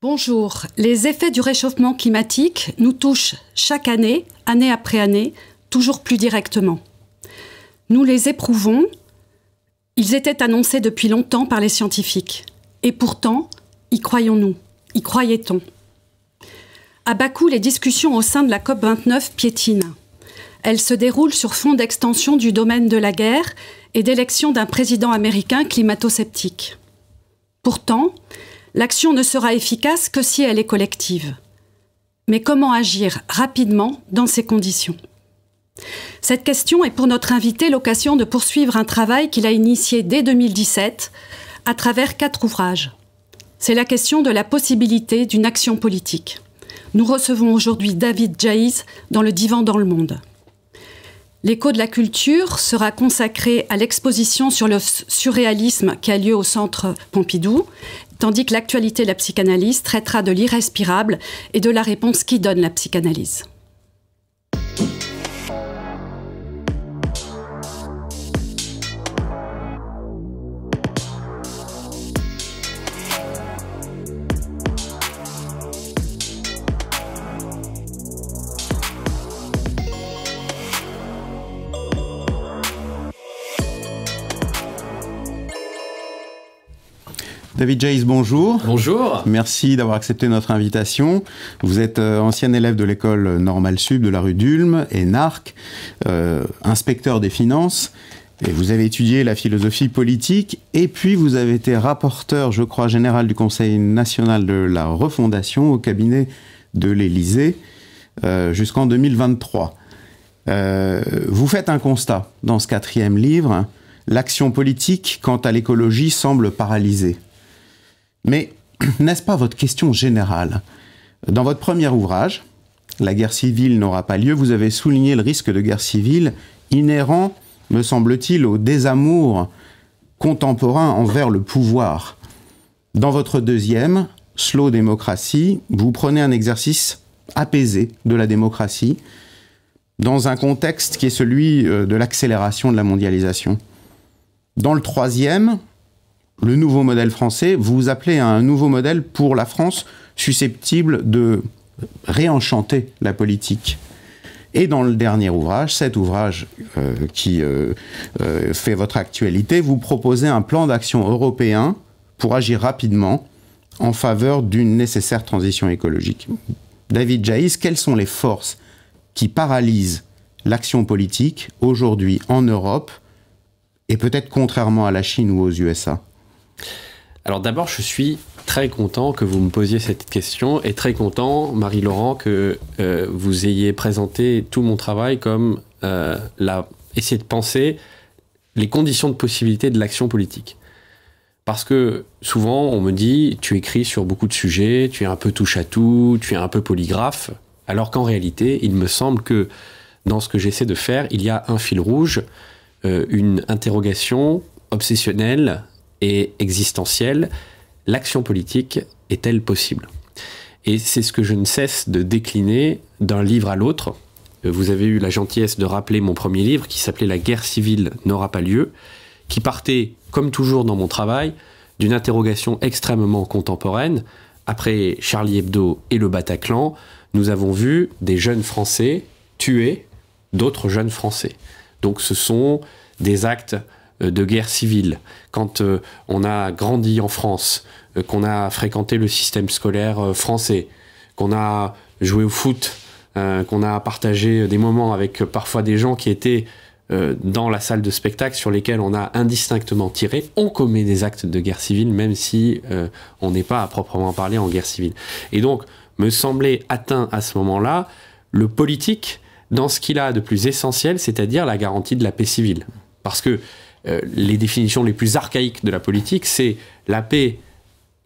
Bonjour. Les effets du réchauffement climatique nous touchent chaque année, année après année, toujours plus directement. Nous les éprouvons. Ils étaient annoncés depuis longtemps par les scientifiques. Et pourtant, y croyons-nous? Y croyait-on? À Bakou, les discussions au sein de la COP29 piétinent. Elles se déroulent sur fond d'extension du domaine de la guerre et d'élection d'un président américain climato-sceptique. Pourtant, l'action ne sera efficace que si elle est collective. Mais comment agir rapidement dans ces conditions? Cette question est pour notre invité l'occasion de poursuivre un travail qu'il a initié dès 2017 à travers 4 ouvrages. C'est la question de la possibilité d'une action politique. Nous recevons aujourd'hui David Djaiz dans le Divan dans le Monde. L'écho de la culture sera consacré à l'exposition sur le surréalisme qui a lieu au Centre Pompidou, tandis que l'actualité de la psychanalyse traitera de l'irrespirable et de la réponse qui donne la psychanalyse. David Djaiz, bonjour. Bonjour. Merci d'avoir accepté notre invitation. Vous êtes ancien élève de l'école normale sup de la rue d'Ulm et NARC, inspecteur des finances. Et vous avez étudié la philosophie politique et puis vous avez été rapporteur, je crois, général du Conseil national de la refondation au cabinet de l'Élysée jusqu'en 2023. Vous faites un constat dans ce 4e livre. L'action politique quant à l'écologie semble paralysée. Mais n'est-ce pas votre question générale? Dans votre premier ouvrage, La guerre civile n'aura pas lieu, vous avez souligné le risque de guerre civile inhérent, me semble-t-il, au désamour contemporain envers le pouvoir. Dans votre deuxième, Slow Démocratie, vous prenez un exercice apaisé de la démocratie dans un contexte qui est celui de l'accélération de la mondialisation. Dans le troisième, le nouveau modèle français, vous appelez à un nouveau modèle pour la France susceptible de réenchanter la politique. Et dans le dernier ouvrage, cet ouvrage qui fait votre actualité, vous proposez un plan d'action européen pour agir rapidement en faveur d'une nécessaire transition écologique. David Djaiz, quelles sont les forces qui paralysent l'action politique aujourd'hui en Europe et peut-être contrairement à la Chine ou aux USA? Alors d'abord, je suis très content que vous me posiez cette question et très content, Marie-Laurent, que vous ayez présenté tout mon travail comme essayer de penser les conditions de possibilité de l'action politique. Parce que souvent, on me dit, tu écris sur beaucoup de sujets, tu es un peu touche-à-tout, tu es un peu polygraphe, alors qu'en réalité, il me semble que dans ce que j'essaie de faire, il y a un fil rouge, une interrogation obsessionnelle et existentielle. L'action politique est-elle possible? Et c'est ce que je ne cesse de décliner d'un livre à l'autre. Vous avez eu la gentillesse de rappeler mon premier livre qui s'appelait « La guerre civile n'aura pas lieu », qui partait, comme toujours dans mon travail, d'une interrogation extrêmement contemporaine. Après Charlie Hebdo et le Bataclan, nous avons vu des jeunes Français tuer d'autres jeunes Français. Donc ce sont des actes de guerre civile. Quand on a grandi en France, qu'on a fréquenté le système scolaire français, qu'on a joué au foot, qu'on a partagé des moments avec parfois des gens qui étaient dans la salle de spectacle sur lesquels on a indistinctement tiré, on commet des actes de guerre civile, même si on n'est pas à proprement parler en guerre civile. Et donc, me semblait atteint à ce moment-là le politique dans ce qu'il a de plus essentiel, c'est-à-dire la garantie de la paix civile. Parce que les définitions les plus archaïques de la politique, c'est la paix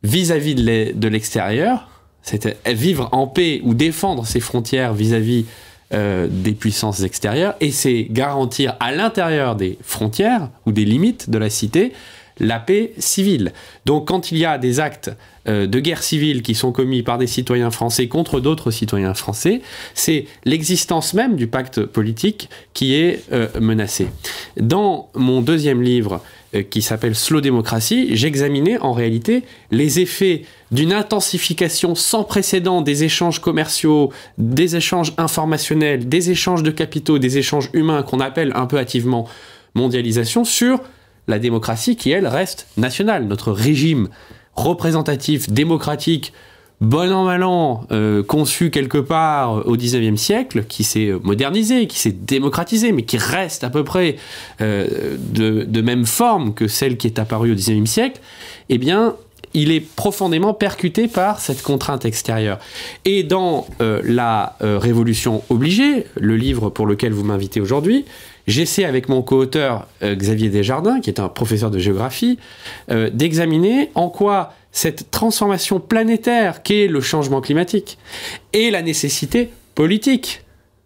vis-à-vis de l'extérieur, c'est vivre en paix ou défendre ses frontières vis-à-vis des puissances extérieures, et c'est garantir à l'intérieur des frontières ou des limites de la cité la paix civile. Donc quand il y a des actes de guerre civile qui sont commis par des citoyens français contre d'autres citoyens français, c'est l'existence même du pacte politique qui est menacée. Dans mon deuxième livre, qui s'appelle Slow Démocratie, j'examinais en réalité les effets d'une intensification sans précédent des échanges commerciaux, des échanges informationnels, des échanges de capitaux, des échanges humains qu'on appelle un peu hâtivement mondialisation sur la démocratie qui, elle, reste nationale. Notre régime représentatif, démocratique, bon an, mal an, conçu quelque part au XIXe siècle, qui s'est modernisé, qui s'est démocratisé, mais qui reste à peu près de même forme que celle qui est apparue au XIXe siècle, eh bien, il est profondément percuté par cette contrainte extérieure. Et dans la Révolution obligée, le livre pour lequel vous m'invitez aujourd'hui, j'essaie avec mon co-auteur Xavier Desjardins, qui est un professeur de géographie, d'examiner en quoi cette transformation planétaire qu'est le changement climatique et la nécessité politique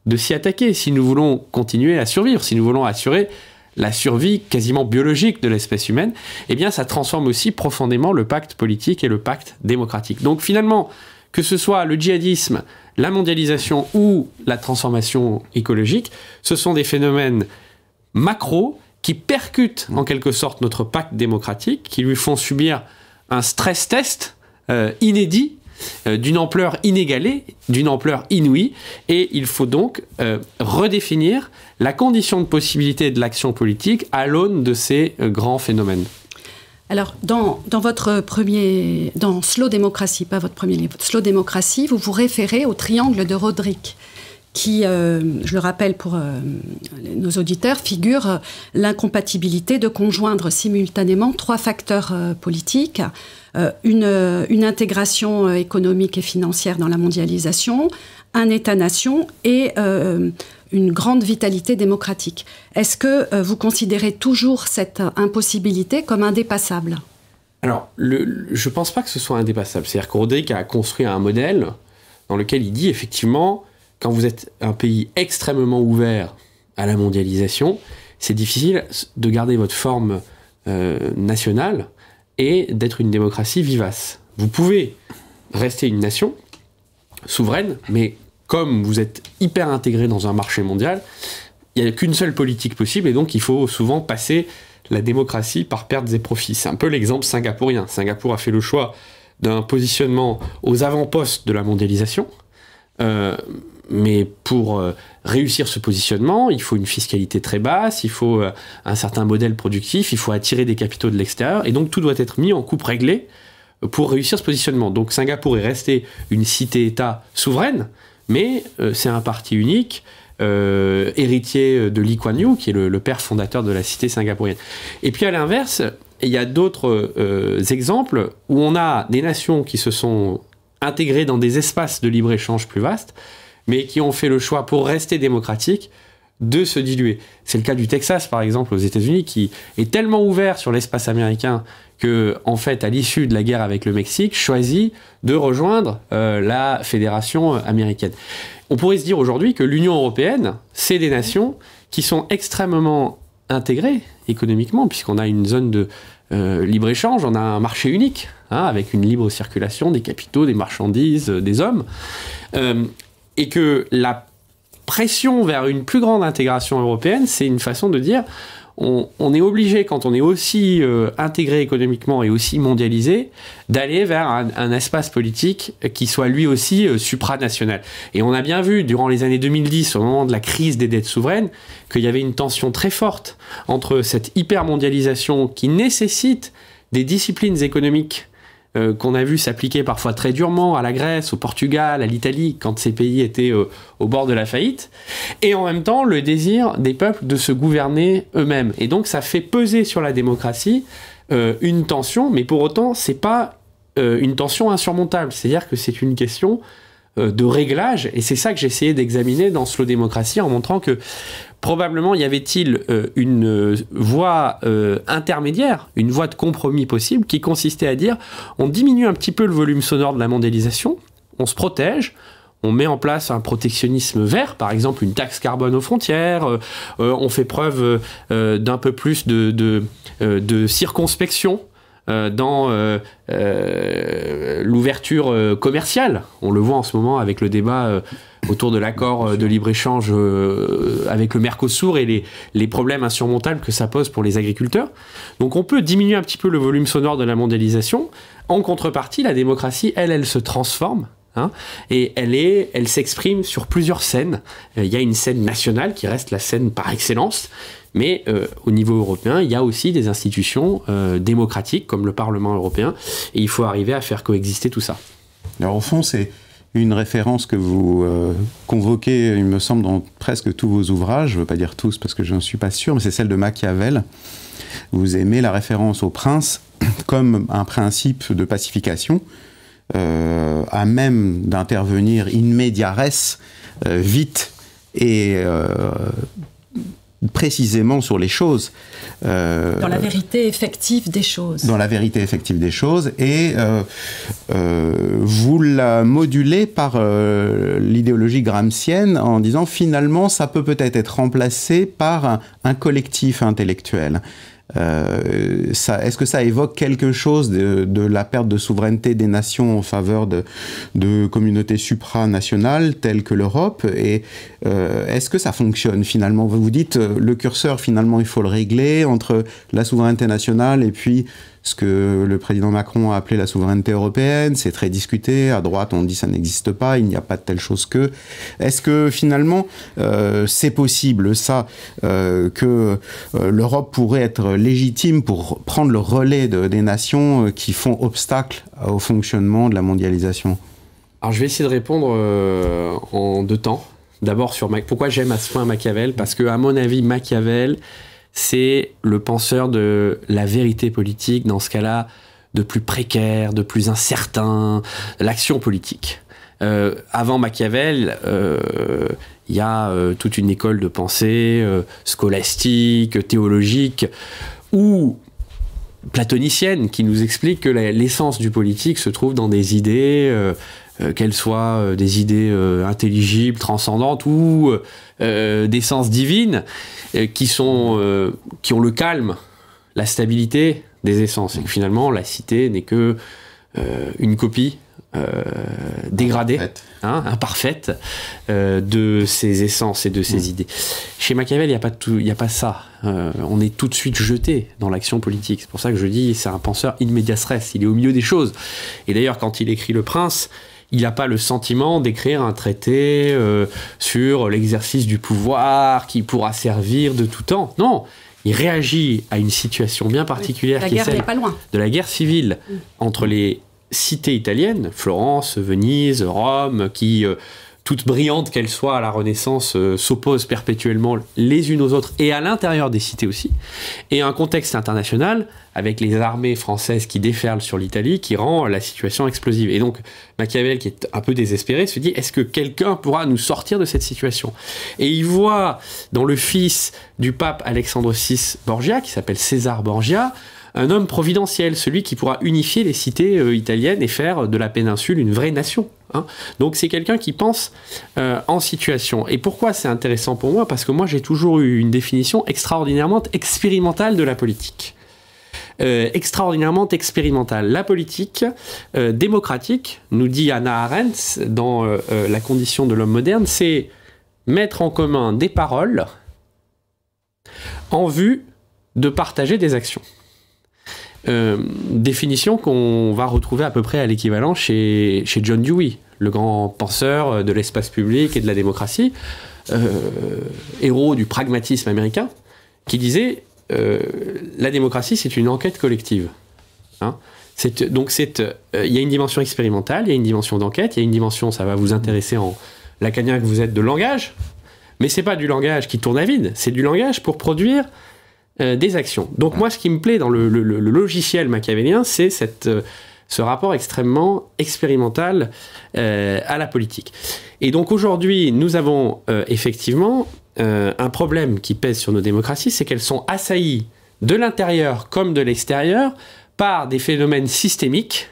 de s'y attaquer si nous voulons continuer à survivre, si nous voulons assurer la survie quasiment biologique de l'espèce humaine, eh bien ça transforme aussi profondément le pacte politique et le pacte démocratique. Donc finalement, que ce soit le djihadisme, la mondialisation ou la transformation écologique, ce sont des phénomènes macro qui percutent en quelque sorte notre pacte démocratique, qui lui font subir un stress test inédit, d'une ampleur inégalée, d'une ampleur inouïe, et il faut donc redéfinir la condition de possibilité de l'action politique à l'aune de ces grands phénomènes. Alors, dans Slow Démocratie, pas votre premier livre, Slow Démocratie, vous vous référez au triangle de Roderick, qui, je le rappelle pour nos auditeurs, figure l'incompatibilité de conjoindre simultanément 3 facteurs politiques, une intégration économique et financière dans la mondialisation, un État-nation et une grande vitalité démocratique. Est-ce que vous considérez toujours cette impossibilité comme indépassable ? Alors, je ne pense pas que ce soit indépassable. C'est-à-dire que Roderick a construit un modèle dans lequel il dit effectivement, quand vous êtes un pays extrêmement ouvert à la mondialisation, c'est difficile de garder votre forme nationale et d'être une démocratie vivace. Vous pouvez rester une nation souveraine, mais comme vous êtes hyper intégré dans un marché mondial, il n'y a qu'une seule politique possible, et donc il faut souvent passer la démocratie par pertes et profits. C'est un peu l'exemple singapourien. Singapour a fait le choix d'un positionnement aux avant-postes de la mondialisation, mais pour réussir ce positionnement, il faut une fiscalité très basse, il faut un certain modèle productif, il faut attirer des capitaux de l'extérieur, et donc tout doit être mis en coupe réglée pour réussir ce positionnement. Donc Singapour est resté une cité-État souveraine, mais c'est un parti unique, héritier de Lee Kuan Yew, qui est le père fondateur de la cité singapourienne. Et puis à l'inverse, il y a d'autres exemples où on a des nations qui se sont intégrées dans des espaces de libre-échange plus vastes, mais qui ont fait le choix, pour rester démocratiques, de se diluer. C'est le cas du Texas, par exemple, aux États-Unis, qui est tellement ouvert sur l'espace américain que, en fait, à l'issue de la guerre avec le Mexique, choisit de rejoindre la fédération américaine. On pourrait se dire aujourd'hui que l'Union européenne, c'est des nations qui sont extrêmement intégrées économiquement, puisqu'on a une zone de libre-échange, on a un marché unique, avec une libre circulation des capitaux, des marchandises, des hommes, et que la pression vers une plus grande intégration européenne, c'est une façon de dire on est obligé, quand on est aussi intégré économiquement et aussi mondialisé, d'aller vers un espace politique qui soit lui aussi supranational. Et on a bien vu, durant les années 2010, au moment de la crise des dettes souveraines, qu'il y avait une tension très forte entre cette hypermondialisation qui nécessite des disciplines économiques qu'on a vu s'appliquer parfois très durement à la Grèce, au Portugal, à l'Italie, quand ces pays étaient au bord de la faillite, et en même temps le désir des peuples de se gouverner eux-mêmes. Et donc ça fait peser sur la démocratie une tension, mais pour autant c'est pas une tension insurmontable. C'est-à-dire que c'est une question de réglage, et c'est ça que j'ai essayé d'examiner dans Slow Démocratie, en montrant que probablement y avait-il une voie intermédiaire, une voie de compromis possible, qui consistait à dire on diminue un petit peu le volume sonore de la mondialisation, on se protège, on met en place un protectionnisme vert, par exemple une taxe carbone aux frontières, on fait preuve d'un peu plus de circonspection dans l'ouverture commerciale. On le voit en ce moment avec le débat autour de l'accord de libre-échange avec le Mercosur et les problèmes insurmontables que ça pose pour les agriculteurs. Donc on peut diminuer un petit peu le volume sonore de la mondialisation. En contrepartie, la démocratie, elle se transforme. Et elle s'exprime sur plusieurs scènes. Il y a une scène nationale qui reste la scène par excellence, mais au niveau européen, il y a aussi des institutions démocratiques comme le Parlement européen, et il faut arriver à faire coexister tout ça. Alors au fond, c'est une référence que vous convoquez, il me semble, dans presque tous vos ouvrages, je ne veux pas dire tous parce que je n'en suis pas sûr, mais c'est celle de Machiavel. Vous aimez la référence au prince comme un principe de pacification, à même d'intervenir in media res, vite et précisément sur les choses. Dans la vérité effective des choses. Dans la vérité effective des choses. Et vous la modulez par l'idéologie gramscienne en disant finalement ça peut peut-être être remplacé par un collectif intellectuel. Est-ce que ça évoque quelque chose de la perte de souveraineté des nations en faveur de communautés supranationales telles que l'Europe? Et est-ce que ça fonctionne finalement? Vous dites le curseur finalement il faut le régler entre la souveraineté nationale et puis ce que le président Macron a appelé la souveraineté européenne. C'est très discuté. À droite, on dit ça n'existe pas, il n'y a pas de telle chose que. Est-ce que finalement, c'est possible, ça, que l'Europe pourrait être légitime pour prendre le relais des nations qui font obstacle au fonctionnement de la mondialisation? Alors, je vais essayer de répondre en deux temps. D'abord, sur pourquoi j'aime à ce point Machiavel, parce que, à mon avis, Machiavel, c'est le penseur de la vérité politique, dans ce cas-là, de plus précaire, de plus incertain, l'action politique. Avant Machiavel, il y a toute une école de pensée scolastique, théologique, ou platonicienne, qui nous explique que l'essence du politique se trouve dans des idées, qu'elles soient des idées intelligibles, transcendantes, ou d'essence divine, qui ont le calme, la stabilité des essences. Et que finalement, la cité n'est que une copie dégradée, imparfaite, de ces essences et de ces idées. Chez Machiavel, il n'y a pas ça. On est tout de suite jeté dans l'action politique. C'est pour ça que je dis, c'est un penseur in medias res. Il est au milieu des choses. Et d'ailleurs, quand il écrit Le Prince, il n'a pas le sentiment d'écrire un traité sur l'exercice du pouvoir qui pourra servir de tout temps. Non, il réagit à une situation bien particulière qui est celle de la guerre civile entre les cités italiennes, Florence, Venise, Rome, qui, toutes brillantes qu'elles soient à la Renaissance, s'opposent perpétuellement les unes aux autres et à l'intérieur des cités aussi, et un contexte international avec les armées françaises qui déferlent sur l'Italie, qui rend la situation explosive. Et donc, Machiavel, qui est un peu désespéré, se dit, est-ce que quelqu'un pourra nous sortir de cette situation? Et il voit dans le fils du pape Alexandre VI Borgia, qui s'appelle César Borgia, un homme providentiel, celui qui pourra unifier les cités italiennes et faire de la péninsule une vraie nation. Donc c'est quelqu'un qui pense en situation. Et pourquoi c'est intéressant pour moi? Parce que moi j'ai toujours eu une définition extraordinairement expérimentale de la politique. Extraordinairement expérimentale. La politique démocratique, nous dit Hannah Arendt dans La condition de l'homme moderne, c'est mettre en commun des paroles en vue de partager des actions. Définition qu'on va retrouver à peu près à l'équivalent chez John Dewey, le grand penseur de l'espace public et de la démocratie, héros du pragmatisme américain, qui disait la démocratie, c'est une enquête collective. Donc il y a une dimension expérimentale, il y a une dimension d'enquête, il y a une dimension, ça va vous intéresser en lacanien que vous êtes, de langage, mais c'est pas du langage qui tourne à vide, c'est du langage pour produire des actions. Donc moi, ce qui me plaît dans le logiciel machiavélien, c'est cette ce rapport extrêmement expérimental à la politique. Et donc aujourd'hui, nous avons effectivement un problème qui pèse sur nos démocraties, c'est qu'elles sont assaillies de l'intérieur comme de l'extérieur par des phénomènes systémiques.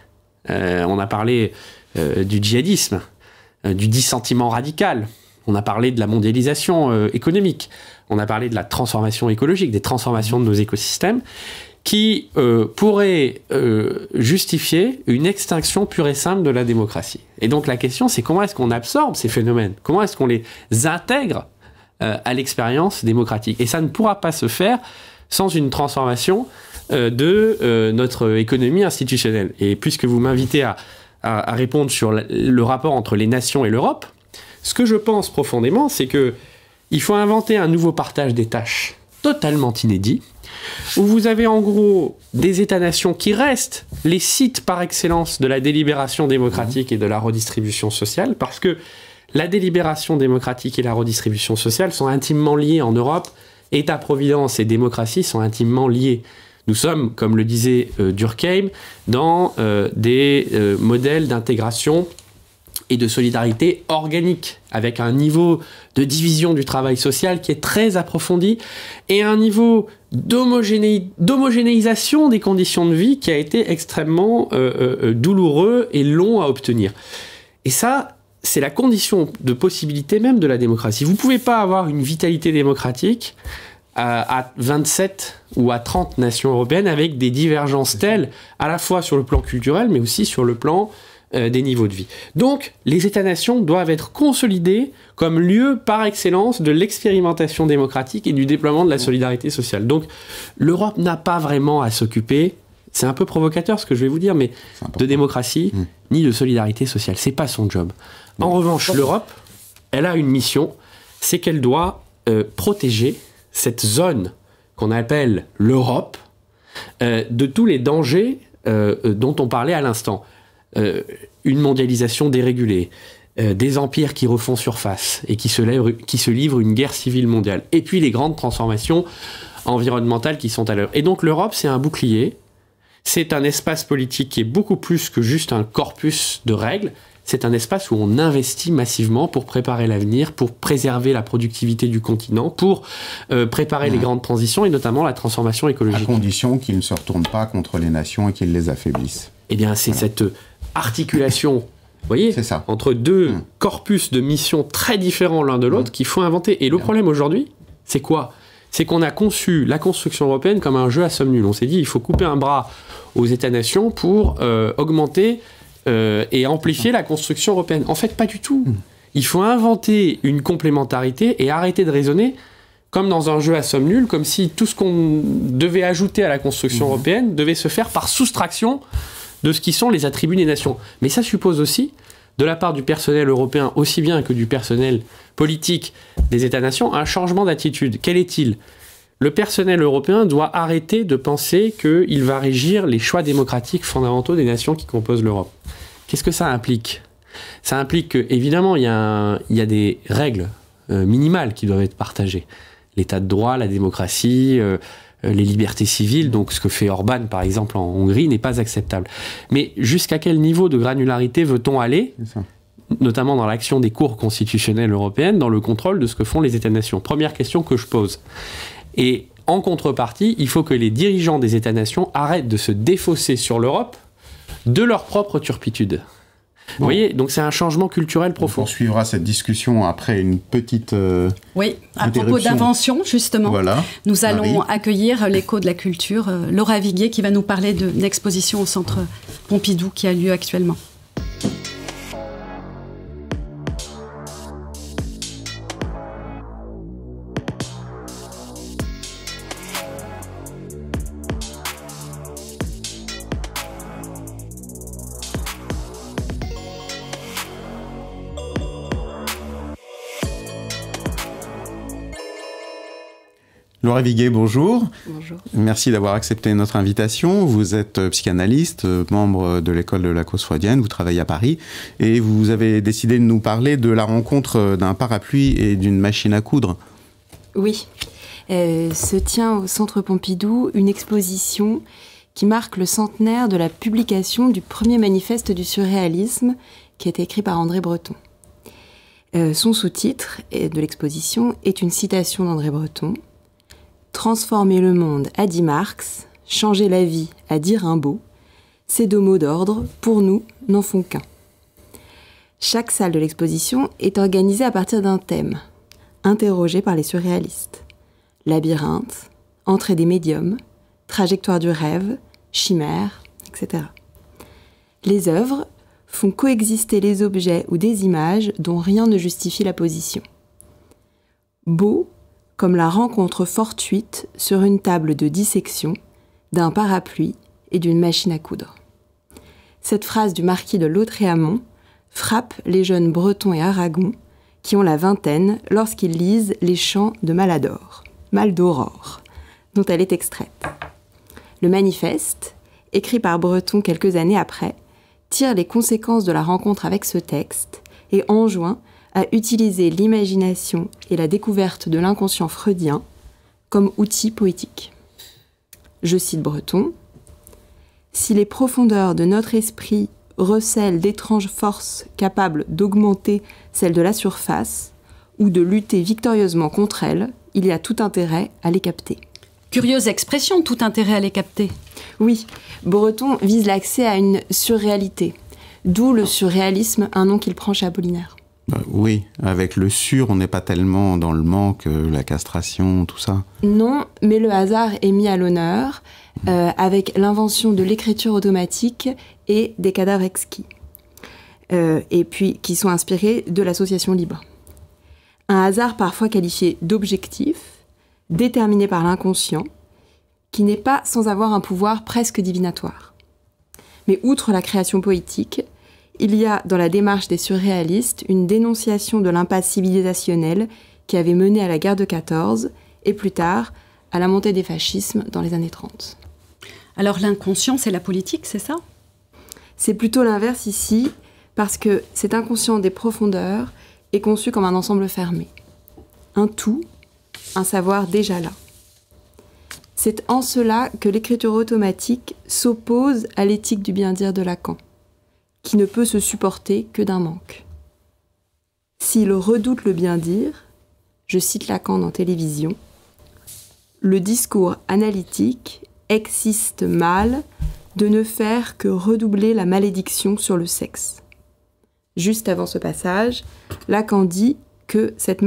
On a parlé du djihadisme, du dissentiment radical, on a parlé de la mondialisation économique, on a parlé de la transformation écologique, des transformations de nos écosystèmes, qui pourraient justifier une extinction pure et simple de la démocratie. Et donc la question, c'est comment est-ce qu'on absorbe ces phénomènes? Comment est-ce qu'on les intègre à l'expérience démocratique? Et ça ne pourra pas se faire sans une transformation de notre économie institutionnelle. Et puisque vous m'invitez à répondre sur le rapport entre les nations et l'Europe, ce que je pense profondément, c'est qu'il faut inventer un nouveau partage des tâches totalement inédit, où vous avez en gros des États-nations qui restent les sites par excellence de la délibération démocratique et de la redistribution sociale, parce que la délibération démocratique et la redistribution sociale sont intimement liées en Europe. État-providence et démocratie sont intimement liés. Nous sommes, comme le disait Durkheim, dans des modèles d'intégration et de solidarité organique, avec un niveau de division du travail social qui est très approfondi et un niveau d'homogénéisation des conditions de vie qui a été extrêmement douloureux et long à obtenir. Et ça, c'est la condition de possibilité même de la démocratie. Vous ne pouvez pas avoir une vitalité démocratique à 27 ou à 30 nations européennes avec des divergences telles, à la fois sur le plan culturel, mais aussi sur le plan des niveaux de vie. Donc, les États-nations doivent être consolidés comme lieu par excellence de l'expérimentation démocratique et du déploiement de la solidarité sociale. Donc, l'Europe n'a pas vraiment à s'occuper, c'est un peu provocateur ce que je vais vous dire, mais de démocratie ni de solidarité sociale. C'est pas son job. En revanche, l'Europe, elle a une mission, c'est qu'elle doit protéger cette zone qu'on appelle l'Europe de tous les dangers dont on parlait à l'instant. Une mondialisation dérégulée, des empires qui refont surface et qui se livrent une guerre civile mondiale, et puis les grandes transformations environnementales qui sont à l'œuvre. Et donc l'Europe, c'est un bouclier, c'est un espace politique qui est beaucoup plus que juste un corpus de règles, c'est un espace où on investit massivement pour préparer l'avenir, pour préserver la productivité du continent, pour préparer les grandes transitions et notamment la transformation écologique. À condition qu'ils ne se retournent pas contre les nations et qu'ils les affaiblissent. Eh bien, c'est cette articulation, vous voyez, entre deux corpus de missions très différents l'un de l'autre qu'il faut inventer. Et le problème aujourd'hui, c'est quoi? C'est qu'on a conçu la construction européenne comme un jeu à somme nulle. On s'est dit, il faut couper un bras aux États-nations pour augmenter et amplifier la construction européenne. En fait, pas du tout. Il faut inventer une complémentarité et arrêter de raisonner comme dans un jeu à somme nulle, comme si tout ce qu'on devait ajouter à la construction européenne devait se faire par soustraction de ce qui sont les attributs des nations. Mais ça suppose aussi, de la part du personnel européen, aussi bien que du personnel politique des États-nations, un changement d'attitude. Quel est-il? Le personnel européen doit arrêter de penser qu'il va régir les choix démocratiques fondamentaux des nations qui composent l'Europe. Qu'est-ce que ça implique? Ça implique qu'évidemment, il y a des règles minimales qui doivent être partagées. L'état de droit, la démocratie, les libertés civiles, donc ce que fait Orban par exemple en Hongrie, n'est pas acceptable. Mais jusqu'à quel niveau de granularité veut-on aller, notamment dans l'action des cours constitutionnelles européennes, dans le contrôle de ce que font les États-nations? Première question que je pose. Et en contrepartie, il faut que les dirigeants des États-nations arrêtent de se défausser sur l'Europe de leur propre turpitude. Vous voyez, donc c'est un changement culturel profond. On suivra cette discussion après une petite oui, à propos d'invention, justement. Voilà. Nous allons accueillir l'écho de la culture, Laura Viguier, qui va nous parler d'une exposition au Centre Pompidou qui a lieu actuellement. Laura Viguier, bonjour. Bonjour. Merci d'avoir accepté notre invitation. Vous êtes psychanalyste, membre de l'école de la cause freudienne, vous travaillez à Paris et vous avez décidé de nous parler de la rencontre d'un parapluie et d'une machine à coudre. Oui, se tient au Centre Pompidou une exposition qui marque le centenaire de la publication du premier manifeste du surréalisme qui a été écrit par André Breton. Son sous-titre de l'exposition est une citation d'André Breton. « Transformer le monde, a dit Marx, changer la vie, a dit Rimbaud. Ces deux mots d'ordre, pour nous, n'en font qu'un. » Chaque salle de l'exposition est organisée à partir d'un thème, interrogé par les surréalistes. Labyrinthe, entrée des médiums, trajectoire du rêve, chimère, etc. Les œuvres font coexister les objets ou des images dont rien ne justifie la position. Beau comme la rencontre fortuite sur une table de dissection d'un parapluie et d'une machine à coudre. Cette phrase du marquis de Lautréamont frappe les jeunes Bretons et Aragon qui ont la vingtaine lorsqu'ils lisent les chants de Maldoror, dont elle est extraite. Le manifeste, écrit par Breton quelques années après, tire les conséquences de la rencontre avec ce texte et enjoint à utiliser l'imagination et la découverte de l'inconscient freudien comme outil poétique. Je cite Breton. « Si les profondeurs de notre esprit recèlent d'étranges forces capables d'augmenter celles de la surface ou de lutter victorieusement contre elles, il y a tout intérêt à les capter. » Curieuse expression, tout intérêt à les capter. Oui, Breton vise l'accès à une surréalité, d'où le surréalisme, un nom qu'il prend chez Apollinaire. Oui, avec le sur, on n'est pas tellement dans le manque, la castration, tout ça. Non, mais le hasard est mis à l'honneur avec l'invention de l'écriture automatique et des cadavres exquis, et puis qui sont inspirés de l'association libre. Un hasard parfois qualifié d'objectif, déterminé par l'inconscient, qui n'est pas sans avoir un pouvoir presque divinatoire. Mais outre la création poétique, il y a dans la démarche des surréalistes une dénonciation de l'impasse civilisationnelle qui avait mené à la guerre de 14 et plus tard à la montée des fascismes dans les années 30. Alors l'inconscient, c'est la politique, c'est ça ? C'est plutôt l'inverse ici, parce que cet inconscient des profondeurs est conçu comme un ensemble fermé. Un tout, un savoir déjà là. C'est en cela que l'écriture automatique s'oppose à l'éthique du bien-dire de Lacan, qui ne peut se supporter que d'un manque. S'il redoute le bien-dire, je cite Lacan dans Télévision, le discours analytique existe mal de ne faire que redoubler la malédiction sur le sexe. Juste avant ce passage, Lacan dit que c'est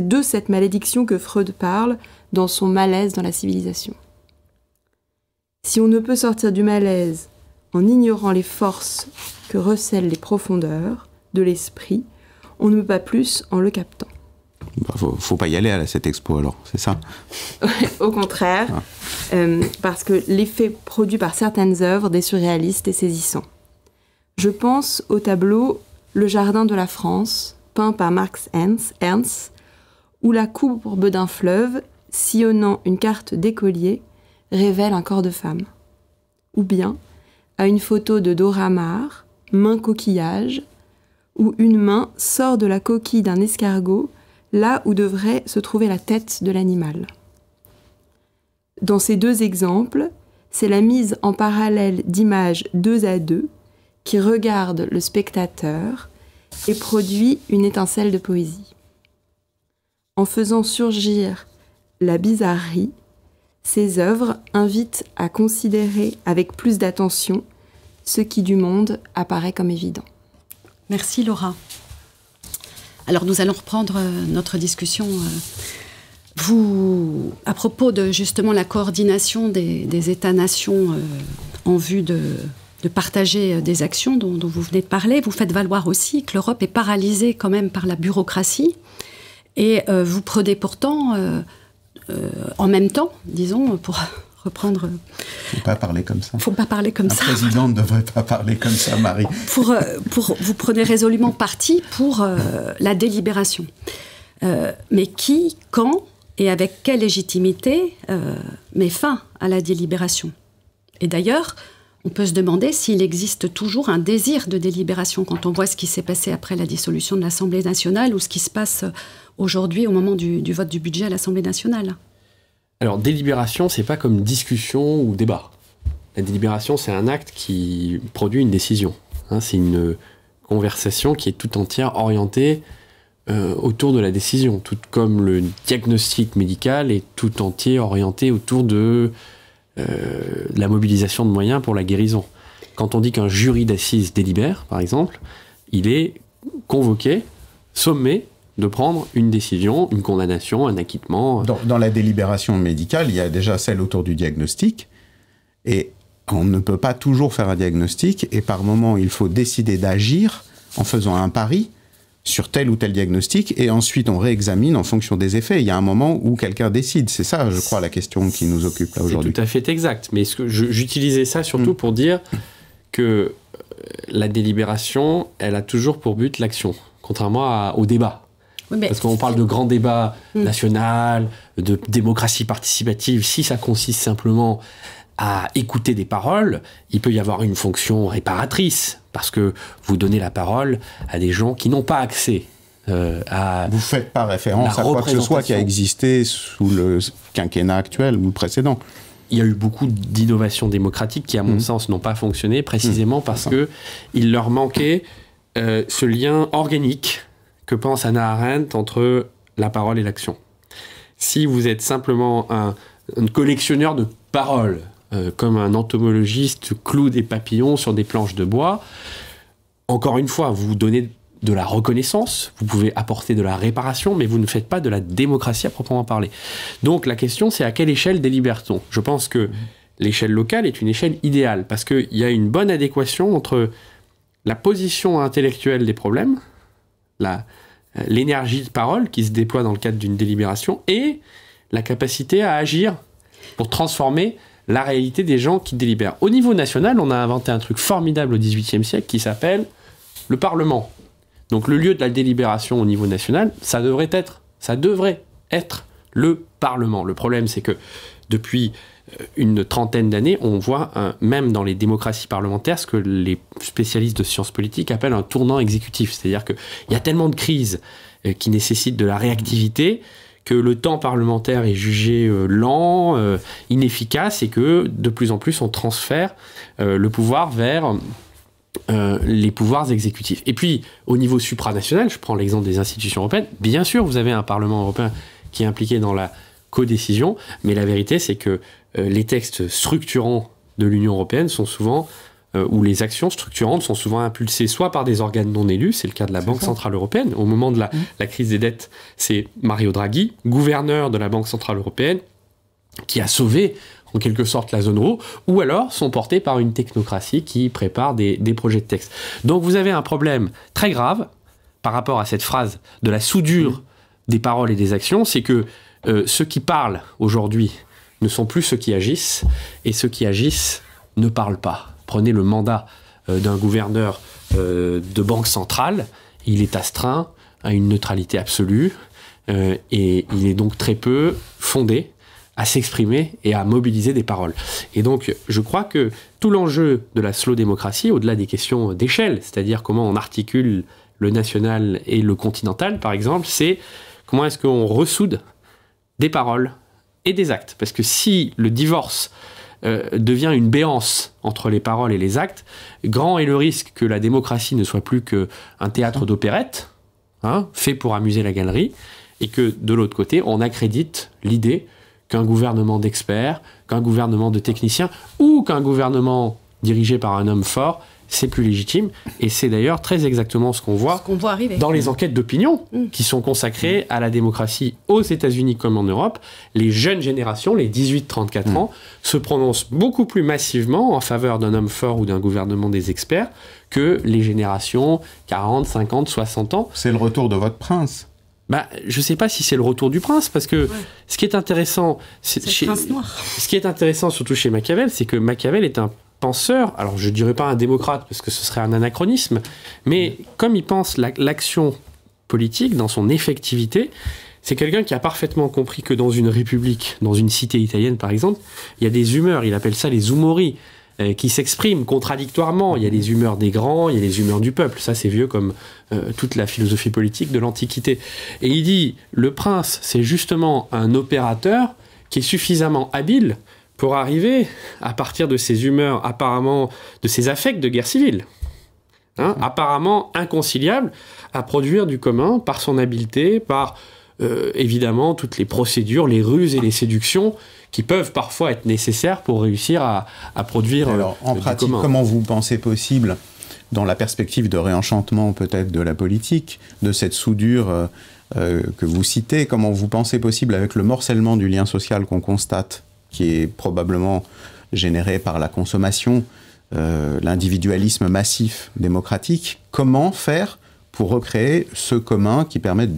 de cette malédiction que Freud parle dans son malaise dans la civilisation. Si on ne peut sortir du malaise en ignorant les forces que recèlent les profondeurs de l'esprit, on ne peut pas plus en le captant. Faut pas y aller à cette expo alors, c'est ça ? Au contraire, parce que l'effet produit par certaines œuvres des surréalistes est saisissant. Je pense au tableau « Le jardin de la France », peint par Max Ernst, où la courbe d'un fleuve, sillonnant une carte d'écolier, révèle un corps de femme. Ou bien à une photo de Dora Maar, main coquillage, où une main sort de la coquille d'un escargot, là où devrait se trouver la tête de l'animal. Dans ces deux exemples, c'est la mise en parallèle d'images 2 à 2 qui regarde le spectateur et produit une étincelle de poésie. En faisant surgir la bizarrerie, ces œuvres invitent à considérer avec plus d'attention ce qui du monde apparaît comme évident. Merci Laura. Alors nous allons reprendre notre discussion à propos de justement la coordination des États-nations en vue de partager des actions dont vous venez de parler. Vous faites valoir aussi que l'Europe est paralysée quand même par la bureaucratie et vous prenez pourtant en même temps, disons, pour reprendre... Faut pas parler comme ça. Faut pas parler comme ça. Un président ne devrait pas parler comme ça, Marie. Vous prenez résolument parti pour la délibération. Mais qui, quand et avec quelle légitimité met fin à la délibération ? Et d'ailleurs, on peut se demander s'il existe toujours un désir de délibération quand on voit ce qui s'est passé après la dissolution de l'Assemblée nationale ou ce qui se passe aujourd'hui au moment du vote du budget à l'Assemblée nationale. Alors, délibération, c'est pas comme discussion ou débat. La délibération, c'est un acte qui produit une décision. Hein, c'est une conversation qui est tout entière orientée autour de la décision, tout comme le diagnostic médical est tout entier orienté autour de la mobilisation de moyens pour la guérison. Quand on dit qu'un jury d'assises délibère, par exemple, il est convoqué, sommé de prendre une décision, une condamnation, un acquittement. Dans la délibération médicale, il y a déjà celle autour du diagnostic, et on ne peut pas toujours faire un diagnostic, et par moment, il faut décider d'agir en faisant un pari sur tel ou tel diagnostic, et ensuite on réexamine en fonction des effets. Il y a un moment où quelqu'un décide. C'est ça, je crois, la question qui nous occupe là aujourd'hui. C'est tout à fait exact. Mais j'utilisais ça surtout pour dire que la délibération, elle a toujours pour but l'action, contrairement au débat. Oui, parce qu'on parle de grand débat national, de démocratie participative. Si ça consiste simplement à écouter des paroles, il peut y avoir une fonction réparatrice, parce que vous donnez la parole à des gens qui n'ont pas accès à... Vous ne faites pas référence à quoi que ce soit qui a existé sous le quinquennat actuel ou le précédent. Il y a eu beaucoup d'innovations démocratiques qui, à mon sens, n'ont pas fonctionné, précisément parce qu'il leur manquait ce lien organique que pense Hannah Arendt entre la parole et l'action. Si vous êtes simplement un collectionneur de paroles, comme un entomologiste cloue des papillons sur des planches de bois, encore une fois, vous donnez de la reconnaissance, vous pouvez apporter de la réparation, mais vous ne faites pas de la démocratie à proprement parler. Donc la question, c'est à quelle échelle délibère-t-on ? Je pense que l'échelle locale est une échelle idéale, parce qu'il y a une bonne adéquation entre la position intellectuelle des problèmes, l'énergie de parole qui se déploie dans le cadre d'une délibération, et la capacité à agir pour transformer la réalité des gens qui délibèrent. Au niveau national, on a inventé un truc formidable au XVIIIe siècle qui s'appelle le Parlement. Donc le lieu de la délibération au niveau national, ça devrait être le Parlement. Le problème, c'est que depuis une trentaine d'années, on voit, même dans les démocraties parlementaires, ce que les spécialistes de sciences politiques appellent un tournant exécutif. C'est-à-dire qu'il y a tellement de crises qui nécessitent de la réactivité que le temps parlementaire est jugé lent, inefficace, et que de plus en plus on transfère le pouvoir vers les pouvoirs exécutifs. Et puis, au niveau supranational, je prends l'exemple des institutions européennes, bien sûr, vous avez un Parlement européen qui est impliqué dans la codécision, mais la vérité, c'est que les textes structurants de l'Union européenne sont souvent, où les actions structurantes sont souvent impulsées soit par des organes non élus, c'est le cas de la Banque Centrale Européenne. Au moment de la crise des dettes, c'est Mario Draghi, gouverneur de la Banque Centrale Européenne, qui a sauvé en quelque sorte la zone euro, ou alors sont portés par une technocratie qui prépare des projets de texte. Donc vous avez un problème très grave par rapport à cette phrase de la soudure des paroles et des actions, c'est que ceux qui parlent aujourd'hui ne sont plus ceux qui agissent, et ceux qui agissent ne parlent pas. Prenez le mandat d'un gouverneur de banque centrale, il est astreint à une neutralité absolue, et il est donc très peu fondé à s'exprimer et à mobiliser des paroles. Et donc, je crois que tout l'enjeu de la slow démocratie, au-delà des questions d'échelle, c'est-à-dire comment on articule le national et le continental, par exemple, c'est comment est-ce qu'on ressoude des paroles et des actes. Parce que si le divorce devient une béance entre les paroles et les actes, grand est le risque que la démocratie ne soit plus qu'un théâtre d'opérette, fait pour amuser la galerie, et que, de l'autre côté, on accrédite l'idée qu'un gouvernement d'experts, qu'un gouvernement de techniciens, ou qu'un gouvernement dirigé par un homme fort, c'est plus légitime. Et c'est d'ailleurs très exactement ce qu'on voit dans les enquêtes d'opinion qui sont consacrées à la démocratie aux États-Unis comme en Europe. Les jeunes générations, les 18-34 ans, se prononcent beaucoup plus massivement en faveur d'un homme fort ou d'un gouvernement des experts que les générations 40, 50, 60 ans. C'est le retour de votre prince. Je ne sais pas si c'est le retour du prince, parce que ce qui est intéressant, c'est le prince noir. Ce qui est intéressant surtout chez Machiavel, c'est que Machiavel est un penseur, alors je ne dirais pas un démocrate, parce que ce serait un anachronisme, mais comme il pense l'action politique, dans son effectivité, c'est quelqu'un qui a parfaitement compris que dans une république, dans une cité italienne par exemple, il y a des humeurs, il appelle ça les umori, qui s'expriment contradictoirement. Il y a les humeurs des grands, il y a les humeurs du peuple. Ça, c'est vieux comme toute la philosophie politique de l'Antiquité. Et il dit, le prince, c'est justement un opérateur qui est suffisamment habile pour arriver, à partir de ses humeurs, apparemment, de ses affects de guerre civile, apparemment inconciliables, à produire du commun par son habileté, par évidemment toutes les procédures, les ruses et les séductions qui peuvent parfois être nécessaires pour réussir à produire Alors, en pratique, commun. comment vous pensez possible, dans la perspective de réenchantement peut-être de la politique, de cette soudure que vous citez, comment vous pensez possible, avec le morcellement du lien social qu'on constate, qui est probablement généré par la consommation, l'individualisme massif démocratique, comment faire pour recréer ce commun qui permette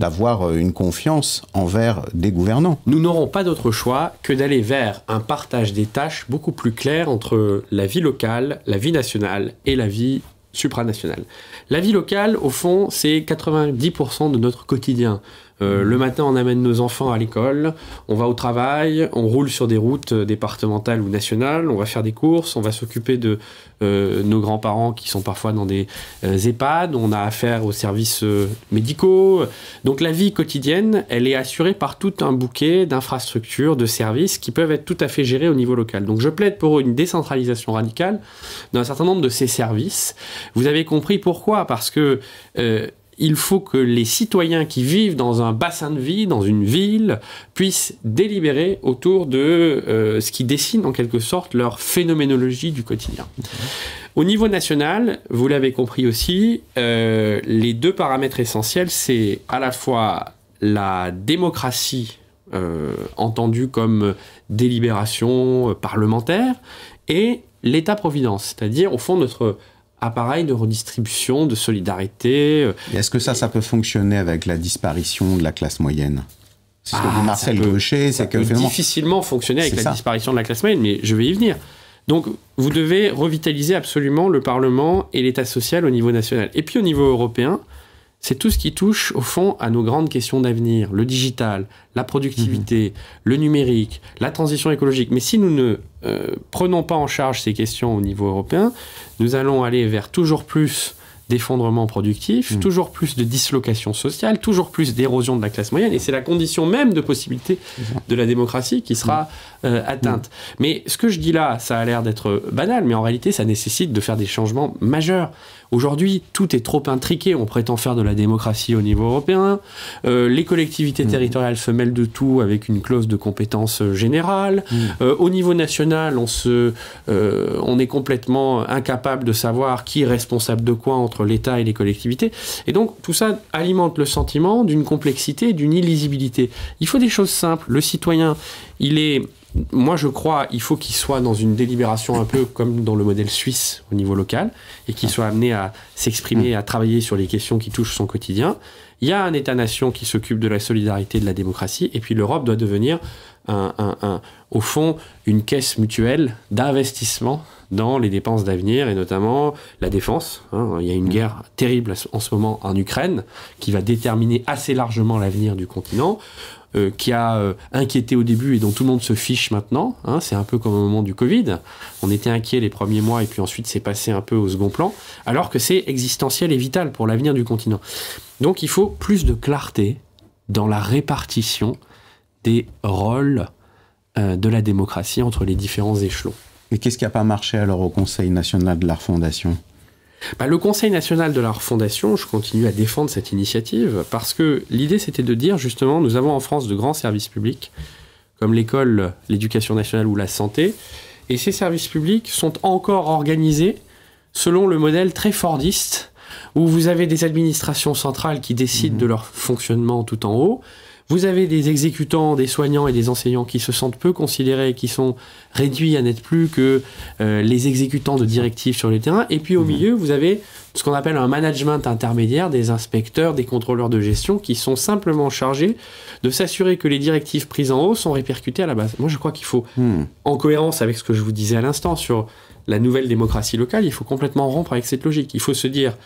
d'avoir une confiance envers des gouvernants? Nous n'aurons pas d'autre choix que d'aller vers un partage des tâches beaucoup plus clair entre la vie locale, la vie nationale et la vie supranationale. La vie locale, au fond, c'est 90% de notre quotidien. Le matin, on amène nos enfants à l'école, on va au travail, on roule sur des routes départementales ou nationales, on va faire des courses, on va s'occuper de nos grands-parents qui sont parfois dans des EHPAD, on a affaire aux services médicaux. Donc la vie quotidienne, elle est assurée par tout un bouquet d'infrastructures, de services qui peuvent être tout à fait gérés au niveau local. Donc je plaide pour une décentralisation radicale d'un certain nombre de ces services. Vous avez compris pourquoi ? Parce que il faut que les citoyens qui vivent dans un bassin de vie, dans une ville, puissent délibérer autour de ce qui dessine en quelque sorte leur phénoménologie du quotidien. Au niveau national, vous l'avez compris aussi, les deux paramètres essentiels, c'est à la fois la démocratie entendue comme délibération parlementaire et l'État-providence, c'est-à-dire au fond notre appareil de redistribution, de solidarité. Et est-ce que ça peut fonctionner avec la disparition de la classe moyenne? C'est ce que dit Marcel Gaucher, c'est que finalement... difficilement fonctionner avec la disparition de la classe moyenne, mais je vais y venir. Donc, vous devez revitaliser absolument le Parlement et l'État social au niveau national. Et puis au niveau européen, c'est tout ce qui touche, au fond, à nos grandes questions d'avenir. Le digital, la productivité, le numérique, la transition écologique. Mais si nous ne prenons pas en charge ces questions au niveau européen, nous allons aller vers toujours plus d'effondrement productif, toujours plus de dislocation sociale, toujours plus d'érosion de la classe moyenne. Et c'est la condition même de possibilité de la démocratie qui sera atteinte. Mais ce que je dis là, ça a l'air d'être banal, mais en réalité, ça nécessite de faire des changements majeurs. Aujourd'hui, tout est trop intriqué. On prétend faire de la démocratie au niveau européen. Les collectivités territoriales se mêlent de tout avec une clause de compétence générale. Au niveau national, on est complètement incapable de savoir qui est responsable de quoi entre l'État et les collectivités. Et donc, tout ça alimente le sentiment d'une complexité, d'une illisibilité. Il faut des choses simples. Le citoyen, moi, je crois il faut qu'il soit dans une délibération un peu comme dans le modèle suisse au niveau local et qu'il soit amené à s'exprimer, à travailler sur les questions qui touchent son quotidien. Il y a un État-nation qui s'occupe de la solidarité, de la démocratie, et puis l'Europe doit devenir, au fond, une caisse mutuelle d'investissement dans les dépenses d'avenir, et notamment la défense. Il y a une guerre terrible en ce moment en Ukraine qui va déterminer assez largement l'avenir du continent. Qui a inquiété au début et dont tout le monde se fiche maintenant. C'est un peu comme au moment du Covid. On était inquiet les premiers mois et puis ensuite c'est passé un peu au second plan, alors que c'est existentiel et vital pour l'avenir du continent. Donc il faut plus de clarté dans la répartition des rôles de la démocratie entre les différents échelons. Et qu'est-ce qui n'a pas marché alors au Conseil national de la refondation ? Le Conseil national de la refondation, je continue à défendre cette initiative parce que l'idée c'était de dire justement, nous avons en France de grands services publics comme l'école, l'éducation nationale ou la santé, et ces services publics sont encore organisés selon le modèle très fordiste où vous avez des administrations centrales qui décident de leur fonctionnement tout en haut. Vous avez des exécutants, des soignants et des enseignants qui se sentent peu considérés, qui sont réduits à n'être plus que les exécutants de directives sur le terrain. Et puis au milieu, vous avez ce qu'on appelle un management intermédiaire, des inspecteurs, des contrôleurs de gestion qui sont simplement chargés de s'assurer que les directives prises en haut sont répercutées à la base. Moi, je crois qu'il faut, en cohérence avec ce que je vous disais à l'instant sur la nouvelle démocratie locale, il faut complètement rompre avec cette logique. Il faut se dire,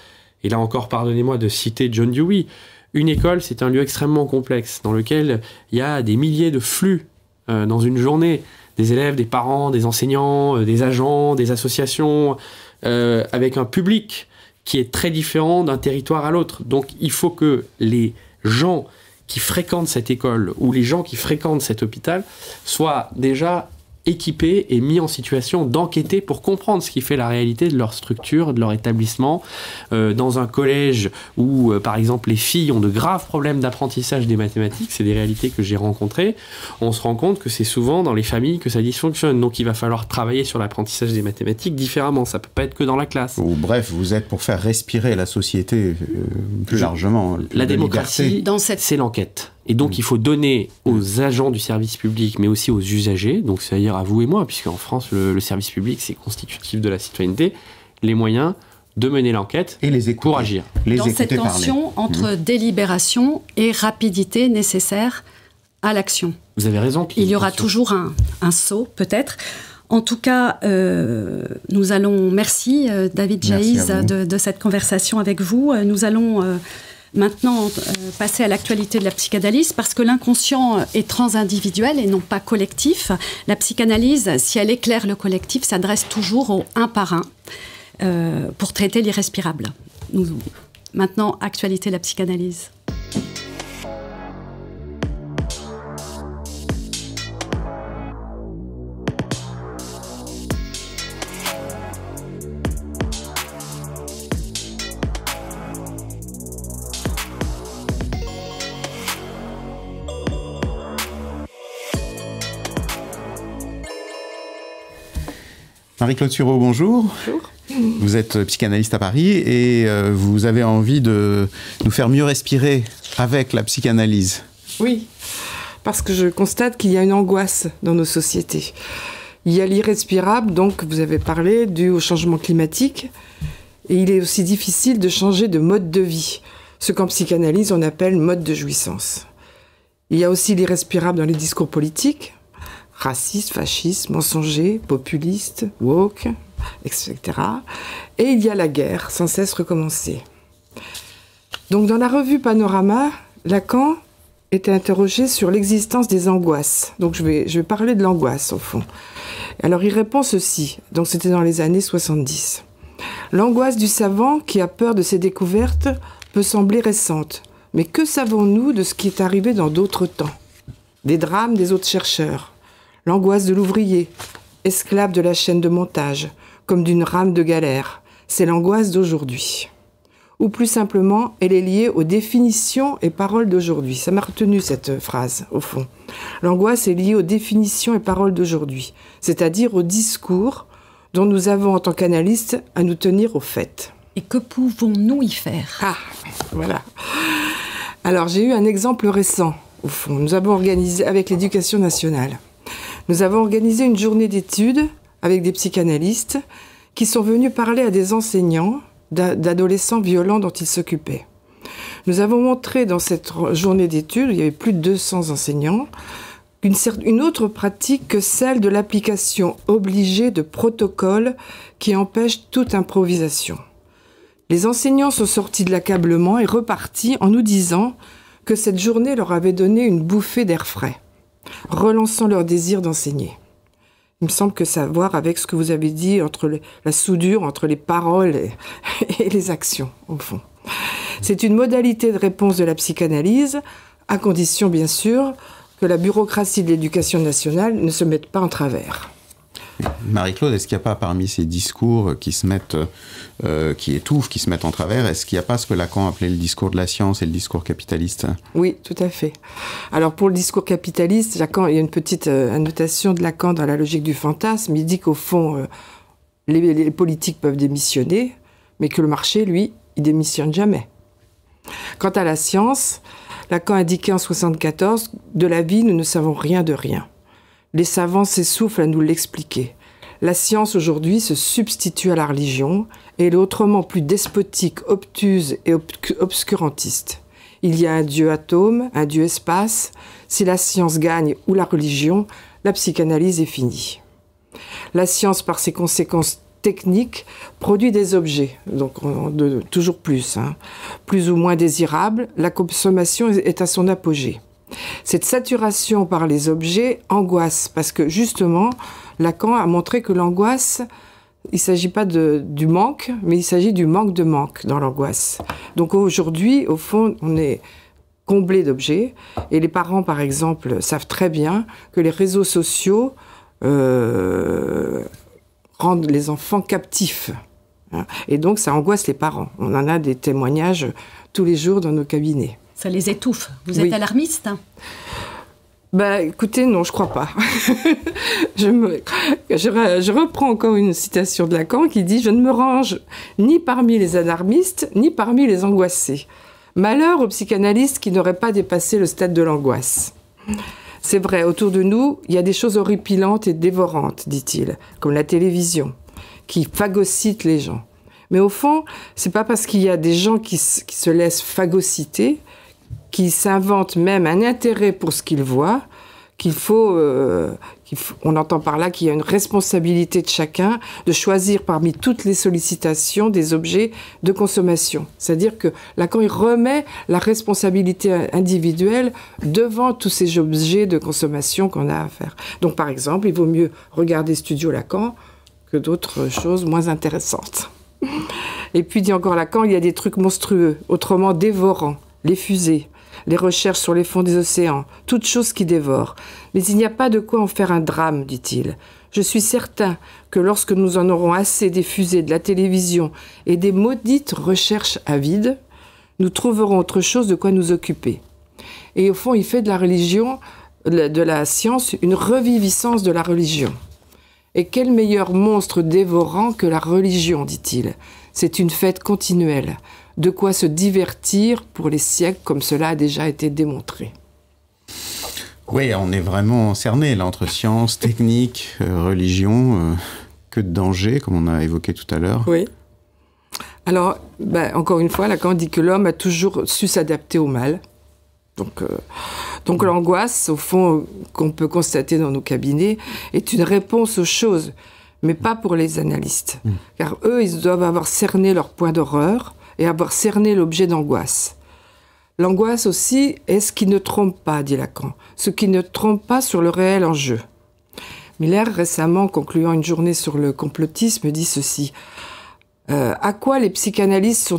et là encore, pardonnez-moi de citer John Dewey, une école, c'est un lieu extrêmement complexe dans lequel il y a des milliers de flux dans une journée, des élèves, des parents, des enseignants, des agents, des associations, avec un public qui est très différent d'un territoire à l'autre. Donc il faut que les gens qui fréquentent cette école ou les gens qui fréquentent cet hôpital soient déjà équipés et mis en situation d'enquêter pour comprendre ce qui fait la réalité de leur structure, de leur établissement. Dans un collège où, par exemple, les filles ont de graves problèmes d'apprentissage des mathématiques, c'est des réalités que j'ai rencontrées, on se rend compte que c'est souvent dans les familles que ça dysfonctionne. Donc il va falloir travailler sur l'apprentissage des mathématiques différemment, ça peut pas être que dans la classe. Ou bref, vous êtes pour faire respirer la société plus largement. La démocratie, c'est l'enquête. Et donc, il faut donner aux agents du service public, mais aussi aux usagers, donc c'est-à-dire à vous et moi, puisqu'en France, le service public, c'est constitutif de la citoyenneté, les moyens de mener l'enquête et les écouter, pour agir. Dans cette tension entre délibération et rapidité nécessaire à l'action. Vous avez raison. Il y aura toujours un saut, peut-être. En tout cas, nous allons... Merci, David Jaïs, de cette conversation avec vous. Nous allons... Maintenant, passer à l'actualité de la psychanalyse, parce que l'inconscient est transindividuel et non pas collectif. La psychanalyse, si elle éclaire le collectif, s'adresse toujours au un par un pour traiter l'irrespirable. Maintenant, actualité de la psychanalyse. Marie-Claude Sureau, bonjour. Bonjour. Vous êtes psychanalyste à Paris et vous avez envie de nous faire mieux respirer avec la psychanalyse. Oui, parce que je constate qu'il y a une angoisse dans nos sociétés. Il y a l'irrespirable, donc vous avez parlé, dû au changement climatique. Et il est aussi difficile de changer de mode de vie, ce qu'en psychanalyse on appelle mode de jouissance. Il y a aussi l'irrespirable dans les discours politiques. Raciste, fasciste, mensonger, populiste, woke, etc. Et il y a la guerre, sans cesse recommencée. Donc dans la revue Panorama, Lacan était interrogé sur l'existence des angoisses. Donc je vais parler de l'angoisse au fond. Alors il répond ceci, donc c'était dans les années 70. L'angoisse du savant qui a peur de ses découvertes peut sembler récente. Mais que savons-nous de ce qui est arrivé dans d'autres temps? Des drames des autres chercheurs. L'angoisse de l'ouvrier, esclave de la chaîne de montage, comme d'une rame de galère, c'est l'angoisse d'aujourd'hui. Ou plus simplement, elle est liée aux définitions et paroles d'aujourd'hui. Ça m'a retenu cette phrase, au fond. L'angoisse est liée aux définitions et paroles d'aujourd'hui, c'est-à-dire au discours dont nous avons en tant qu'analystes à nous tenir au fait. Et que pouvons-nous y faire? Ah, voilà. Alors j'ai eu un exemple récent, au fond. Nous avons organisé avec l'Éducation nationale. Nous avons organisé une journée d'études avec des psychanalystes qui sont venus parler à des enseignants d'adolescents violents dont ils s'occupaient. Nous avons montré dans cette journée d'études, il y avait plus de 200 enseignants, une autre pratique que celle de l'application obligée de protocoles qui empêchent toute improvisation. Les enseignants sont sortis de l'accablement et repartis en nous disant que cette journée leur avait donné une bouffée d'air frais, relançant leur désir d'enseigner. Il me semble que ça a à voir avec ce que vous avez dit entre la soudure entre les paroles et les actions, au fond. C'est une modalité de réponse de la psychanalyse, à condition, bien sûr, que la bureaucratie de l'éducation nationale ne se mette pas en travers. Marie-Claude, est-ce qu'il n'y a pas parmi ces discours qui se mettent, qui étouffent, qui se mettent en travers, est-ce qu'il n'y a pas ce que Lacan appelait le discours de la science et le discours capitaliste? Oui, tout à fait. Alors pour le discours capitaliste, Lacan, il y a une petite annotation de Lacan dans la logique du fantasme. Il dit qu'au fond, les politiques peuvent démissionner, mais que le marché, lui, il démissionne jamais. Quant à la science, Lacan indiquait en 1974, de la vie, nous ne savons rien de rien. Les savants s'essoufflent à nous l'expliquer. La science aujourd'hui se substitue à la religion et elle est autrement plus despotique, obtuse et obscurantiste. Il y a un dieu atome, un dieu espace. Si la science gagne ou la religion, la psychanalyse est finie. La science, par ses conséquences techniques, produit des objets, donc toujours plus, plus ou moins désirables. La consommation est à son apogée. Cette saturation par les objets angoisse, parce que justement, Lacan a montré que l'angoisse, il ne s'agit pas du manque, mais il s'agit du manque de manque dans l'angoisse. Donc aujourd'hui, au fond, on est comblé d'objets. Et les parents, par exemple, savent très bien que les réseaux sociaux rendent les enfants captifs. Et donc, ça angoisse les parents. On en a des témoignages tous les jours dans nos cabinets. Ça les étouffe. Vous êtes alarmiste ? Écoutez, non, je crois pas. Je reprends encore une citation de Lacan qui dit « Je ne me range ni parmi les alarmistes, ni parmi les angoissés. Malheur aux psychanalystes qui n'auraient pas dépassé le stade de l'angoisse. » C'est vrai, autour de nous, il y a des choses horripilantes et dévorantes, dit-il, comme la télévision, qui phagocytent les gens. Mais au fond, c'est pas parce qu'il y a des gens qui se laissent phagocyter, qui s'inventent même un intérêt pour ce qu'ils voient, on entend par là qu'il y a une responsabilité de chacun de choisir parmi toutes les sollicitations des objets de consommation. C'est-à-dire que Lacan, il remet la responsabilité individuelle devant tous ces objets de consommation qu'on a à faire. Donc, par exemple, il vaut mieux regarder Studio Lacan que d'autres choses moins intéressantes. Et puis, dit encore Lacan, il y a des trucs monstrueux, autrement dévorants, les fusées, les recherches sur les fonds des océans, toutes choses qui dévorent. Mais il n'y a pas de quoi en faire un drame, dit-il. Je suis certain que lorsque nous en aurons assez des fusées, de la télévision et des maudites recherches avides, nous trouverons autre chose de quoi nous occuper. Et au fond, il fait de la religion, de la science, une reviviscence de la religion. Et quel meilleur monstre dévorant que la religion, dit-il. C'est une fête continuelle. De quoi se divertir pour les siècles, comme cela a déjà été démontré. Oui, on est vraiment cerné là entre science, technique, religion, que de danger, comme on a évoqué tout à l'heure. Oui. Alors, encore une fois, Lacan dit que l'homme a toujours su s'adapter au mal. Donc l'angoisse, au fond, qu'on peut constater dans nos cabinets, est une réponse aux choses, mais pas pour les analystes. Car eux, ils doivent avoir cerné leur point d'horreur et avoir cerné l'objet d'angoisse. L'angoisse aussi est ce qui ne trompe pas, dit Lacan, ce qui ne trompe pas sur le réel enjeu. Miller, récemment, concluant une journée sur le complotisme, dit ceci. À quoi les psychanalystes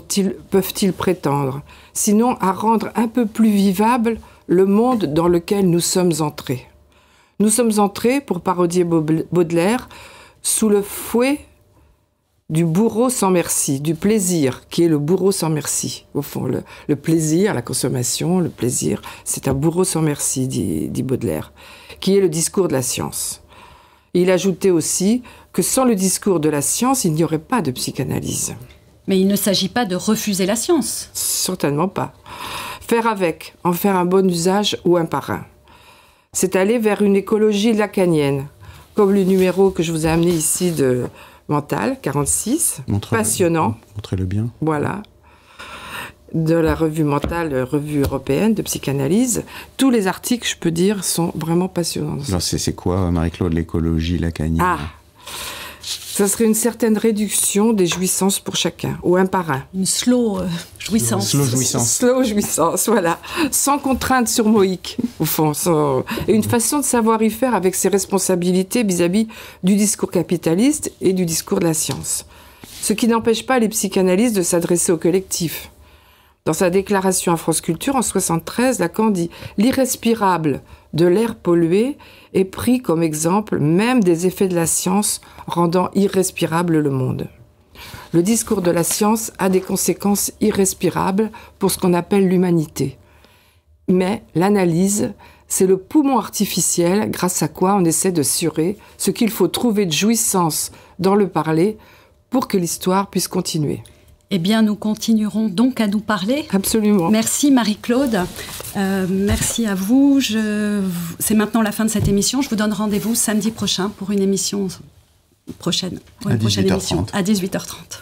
peuvent-ils prétendre, sinon à rendre un peu plus vivable le monde dans lequel nous sommes entrés. Nous sommes entrés, pour parodier Baudelaire, sous le fouet du bourreau sans merci, du plaisir, qui est le bourreau sans merci. Au fond, le plaisir, la consommation, le plaisir, c'est un bourreau sans merci, dit Baudelaire, qui est le discours de la science. Il ajoutait aussi que sans le discours de la science, il n'y aurait pas de psychanalyse. Mais il ne s'agit pas de refuser la science. Certainement pas. Faire avec, en faire un bon usage ou un parrain. C'est aller vers une écologie lacanienne, comme le numéro que je vous ai amené ici de Mental, 46, passionnant. Montrez-le bien. Voilà. De la revue Mental, revue européenne de psychanalyse. Tous les articles, je peux dire, sont vraiment passionnants. Alors c'est quoi, Marie-Claude, l'écologie lacanienne ? Ça serait une certaine réduction des jouissances pour chacun, ou un par un. Une slow jouissance. Slow jouissance. Slow jouissance, voilà. Sans contrainte sur Moïc, au fond. Et une façon de savoir y faire avec ses responsabilités vis-à-vis du discours capitaliste et du discours de la science. Ce qui n'empêche pas les psychanalystes de s'adresser au collectif. Dans sa déclaration à France Culture, en 1973, Lacan dit « L'irrespirable de l'air pollué est pris comme exemple même des effets de la science rendant irrespirable le monde. Le discours de la science a des conséquences irrespirables pour ce qu'on appelle l'humanité. Mais l'analyse, c'est le poumon artificiel grâce à quoi on essaie de surer ce qu'il faut trouver de jouissance dans le parler pour que l'histoire puisse continuer. » Eh bien, nous continuerons donc à nous parler. Absolument. Merci Marie-Claude. Merci à vous. C'est maintenant la fin de cette émission. Je vous donne rendez-vous samedi prochain pour une émission prochaine. Pour une prochaine émission à 18h30.